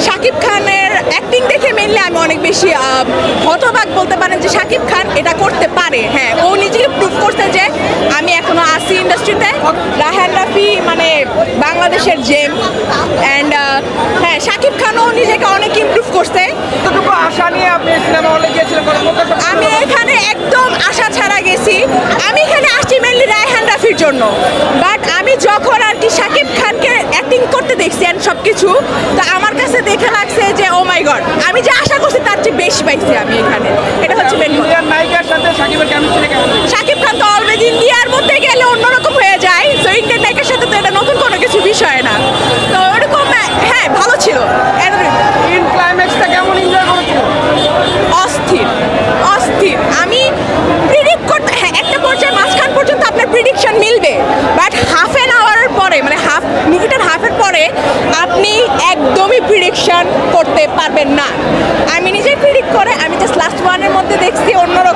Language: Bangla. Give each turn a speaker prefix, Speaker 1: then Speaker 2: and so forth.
Speaker 1: শাকিব খানের অ্যাক্টিং দেখে মেনলি আমি অনেক বেশি হতবাক বলতে পারেন যে শাকিব খান এটা করতে পারে। হ্যাঁ, ও নিজেকে প্রুভ করছে যে আমি এখনো আসি ইন্ডাস্ট্রিতে। রায়হান রাফি মানে বাংলাদেশের জেম। অ্যান্ড হ্যাঁ, শাকিব খানও নিজেকে অনেক ইমপ্রুভ করছে।
Speaker 2: কতটুকু আশা নিয়ে আপনি সিনেমা হলে গিয়েছিলেন?
Speaker 1: আমি এখানে একদম আশা ছাড়া গেছি। আমি এখানে আসছি মেনলি রায়হান রাফির জন্য। বাট আমি যখন আর কি শাকিব খানকে অ্যাক্টিং করতে দেখছি অ্যান্ড সব কিছু, তো আমার কাছে দেখে লাগছে যে ও মাই গড, আমি যে আশা করছি তার চেয়ে বেশি পাইছি আমি এখানে। এটা হচ্ছে মেন।
Speaker 2: ইন্ডিয়ান নায়িকার সাথে শাকিবের কেমিস্ট্রি কেমন?
Speaker 1: শাকিব খান তো অলরেডি ইন্ডিয়ার মধ্যে গেলে অন্যরকম হয়ে যায়। তো ইন্ডিয়ান নায়িকার সাথে তো এটা নতুন কোনো কিছু বিষয় না। তো ওরকম হ্যাঁ, ভালো ছিল।
Speaker 2: ইন ক্লাইম্যাক্সটা কেমন এনজয় করেছেন?
Speaker 1: অস্থির অস্থির। আমি প্রিডিক্ট করতে, হ্যাঁ একটা পর্যায়ে মাঝখান পর্যন্ত আপনার প্রিডিকশন মিলবে, বাট হাফ অ্যান আওয়ারের পরে মানে মুভিটার হাফের পরে আপনি একদমই প্রিডিকশন করতে পারবেন না। আমি নিজেই প্রিডিক্ট করে আমি জাস্ট লাস্ট ওয়ানের মধ্যে দেখছি অন্যরকম